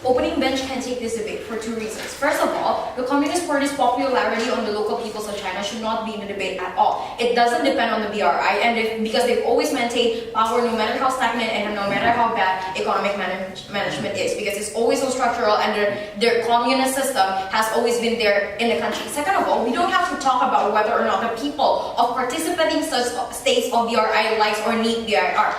Opening bench can take this debate for two reasons. First of all, the Communist Party's popularity on the local peoples of China should not be in the debate at all. It doesn't depend on the BRI, and because they've always maintained power no matter how stagnant and no matter how bad economic management is, because it's always so structural and their communist system has always been there in the country. Second of all, we don't have to talk about whether or not the people of participating states of BRI likes or need BRI.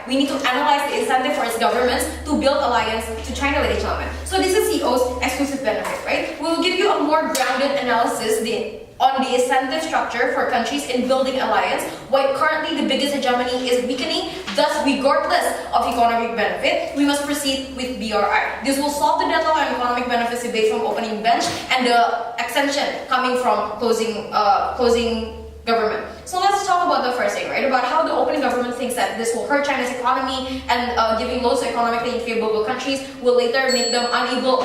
We need to analyze the incentive for its governments to build alliance to China, ladies and gentlemen. So this is CO's exclusive benefit, right? We will give you a more grounded analysis on the incentive structure for countries in building alliance, why currently the biggest hegemony is weakening. Thus, regardless of economic benefit, we must proceed with BRI. This will solve the deadlock on economic benefits debate from opening bench and the extension coming from closing government. So let's talk about the first thing, right? About how the opening government thinks that this will hurt China's economy and giving loans to economically unfavorable countries will later make them unable to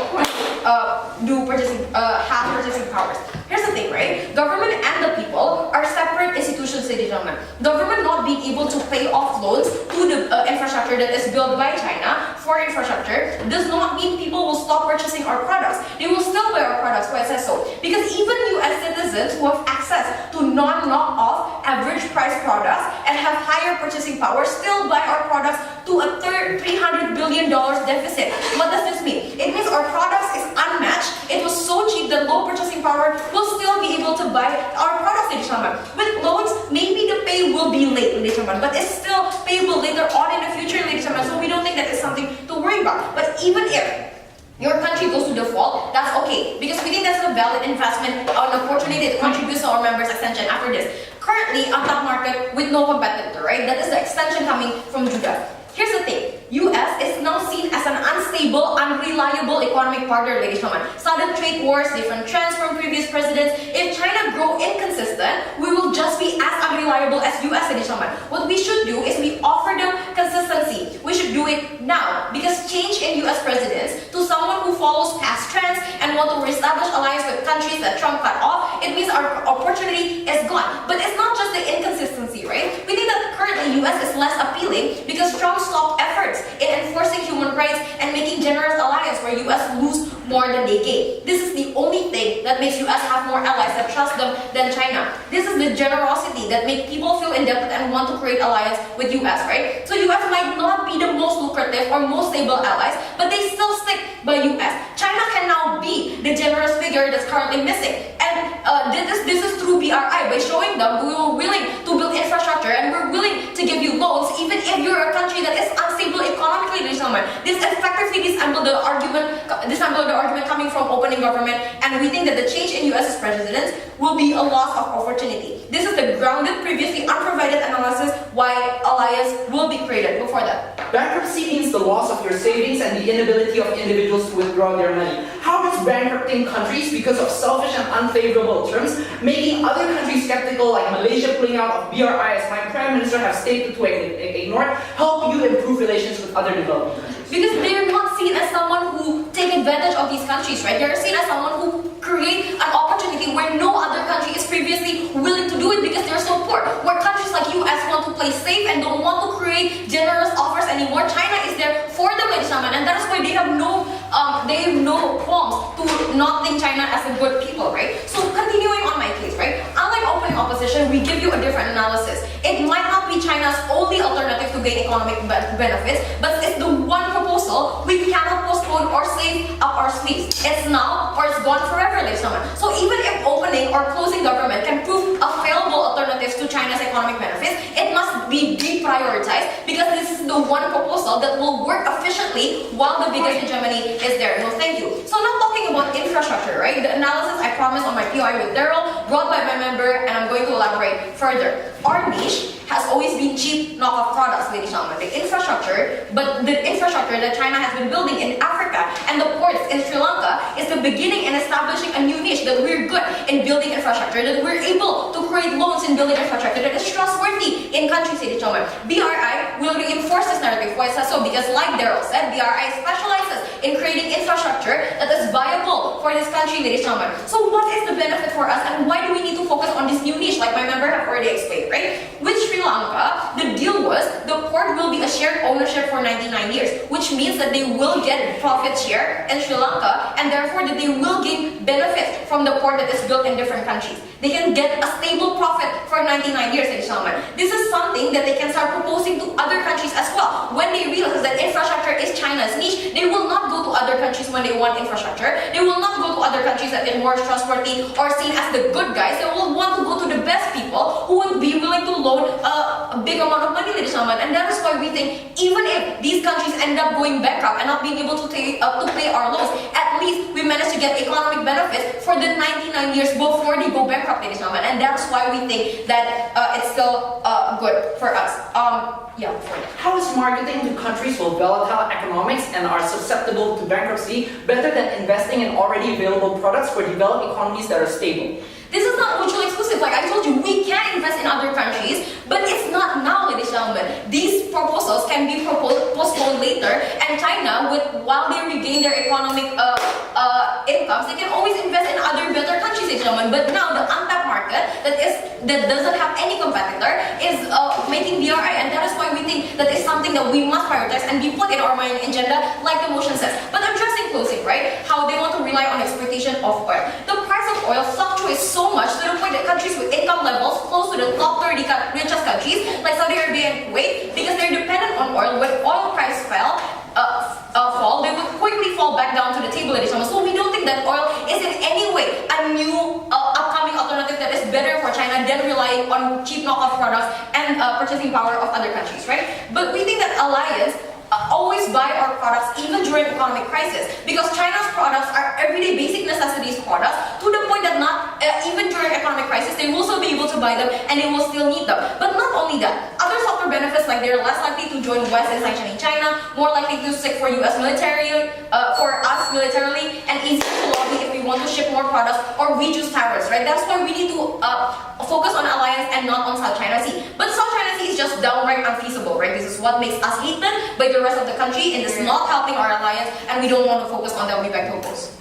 have purchasing powers. Here's the thing, right? Government and the people are separate institutions, ladies and gentlemen. Government not being able to pay off loans to the infrastructure that is built by China for infrastructure does not mean people will stop purchasing our products. They will still buy our products, why I said so. Because even US citizens who have access to non-knock-off average price products and have higher purchasing power still buy our products to a $300 billion deficit. What does this mean? It means our products is unmatched. It was so cheap that low purchasing power will still be able to buy our products, ladies and gentlemen. With loans, maybe the pay will be late, ladies and gentlemen, but it's still payable later on in the future, ladies and gentlemen, so we don't think that is something to worry about. But even if your country goes to default, that's okay, because we think that's a valid investment, an opportunity to contribute to our members' extension after this. Currently, on top market with no competitor, right? That is the extension coming from Judah. Here's the thing, US is now seen as an unstable, unreliable economic partner, ladies and gentlemen. Sudden trade wars, different trends from previous presidents. If China grow inconsistent, we will just be as unreliable as US, ladies and gentlemen. What we should do is we offer them consistency. We should do it now, because change in US presidents to someone who follows past trends and want to reestablish alliance with countries that Trump cut off, it means our opportunity is gone. But it's not just the inconsistency, right? We think that currently US is less appealing because Trump stopped efforts in enforcing human rights and making generous alliance where US lose more than they gain. This is the only thing that makes US have more allies that trust them than China. This is the generosity that makes people feel indebted and want to create alliance with US, right? So US might not be the most lucrative or most stable allies, but they still stick by US. China can now be the generous figure that's currently missing. And this is through BRI, by showing them we were willing to build infrastructure and we're willing to give you loans even if you're a country that is unstable economically, ladies and gentlemen. This effectively disassembled the argument coming from opening government, and we think that the change in US's president will be a loss of opportunity. This is the grounded, previously unprovided analysis why alliance will be created. Before that, bankruptcy means the loss of your savings and the inability of individuals to withdraw their money. How does bankrupting countries because of selfish and unfavorable terms, making other countries skeptical like Malaysia pulling out of BRI, as my Prime Minister has stated to ignore, help you improve relations with other developing countries? Because they're not seen as someone who take advantage of these countries, right? They're seen as someone who create an opportunity where no other country is previously willing to do it because they're so poor. Where countries like US want to play safe and don't want to create generous offers anymore, China is there for them, ladies and gentlemen, and that is why they have no qualms to not think China as a good people, right? So continuing on my case, right? Unlike opening opposition, we give you a different analysis. It might not be China's only alternative to gain economic benefits, but it's the one proposal we cannot postpone or save up our sleeves. It's now or it's gone forever, ladies and gentlemen. So even if opening or closing government can prove available alternatives to China's economic benefits, it must be deprioritized because this is the one proposal that will work efficiently while the biggest hegemony is there. No, thank you. So now talking about infrastructure, right? The analysis I promised on my POI with Derril, brought by my member, and I'm going to elaborate further. Our niche has always been cheap knockoff products, ladies and gentlemen. The infrastructure that China has been building in Africa and the ports in Sri Lanka is the beginning in establishing a new niche that we're good in building infrastructure, that we're able to create loans in building infrastructure that is trustworthy in countries, ladies and gentlemen. BRI will reinforce this narrative. Why is that so? Because like Derril said, BRI specializes in creating infrastructure that is viable for for this country, ladies and gentlemen. So what is the benefit for us, and why do we need to focus on this new niche, like my member have already explained, right? With Sri Lanka, the deal was the port will be a shared ownership for 99 years, which means that they will get profit share in Sri Lanka, and therefore that they will gain benefit from the port that is built in different countries. They can get a stable profit for 99 years, ladies and gentlemen. This is something that they can start proposing to other countries as well. When they realize that infrastructure is China's niche, they will not go to other countries when they want infrastructure. They will not go to other countries that are more trustworthy or seen as the good guys. They will want to go to the best people who would be willing to loan a big amount of money, ladies and gentlemen. And that is why we think even if these countries end up going bankrupt and not being able to pay our loans, at least we manage to get economic benefits for the 99 years before they go bankrupt, ladies and gentlemen. And that's why we think that it's still good for us. How is marketing to countries with volatile economics and are susceptible to bankruptcy better than investing in already available products for developed economies that are stable? This is not mutually exclusive. Like I told you, we can invest in other countries, but it's not now, ladies and gentlemen. These proposals can be postponed later, and China, while they regain their economic incomes, they can always invest in other better countries, ladies and gentlemen. But now the untapped market that doesn't have any competitor is making BRI, and that is why we think that is something that we must prioritize and be put in our mind agenda, like the motion says. But addressing closing, right? How they want to rely on exploitation of oil. The price of oil fluctuates so much to the point that countries with income levels close to the top 30 richest countries, like Saudi Arabia and Kuwait, because they're dependent on oil, when oil price fall, they would quickly fall back down to the table, ladies and gentlemen. So we don't think that oil is in any way a new upcoming alternative that is better for China than relying on cheap knockoff products and purchasing power of other countries, right? But we think that alliance always buy our products even during economic crisis, because China's products are everyday basic necessities products to the point that not even during economic crisis they will still be able to buy them and they will still need them. But not only that, other softer benefits, like they're less likely to join West in sanctioning China, more likely to stick for US military, for us militarily, and easier to lobby if we want to ship more products or reduce tariffs, right? That's why we need to focus on alliance and not on South China Sea. But South China Sea is just downright unfeasible, right? This is what makes us hated by the rest of the country, and it's not helping our alliance, and we don't want to focus on that. We beg to oppose.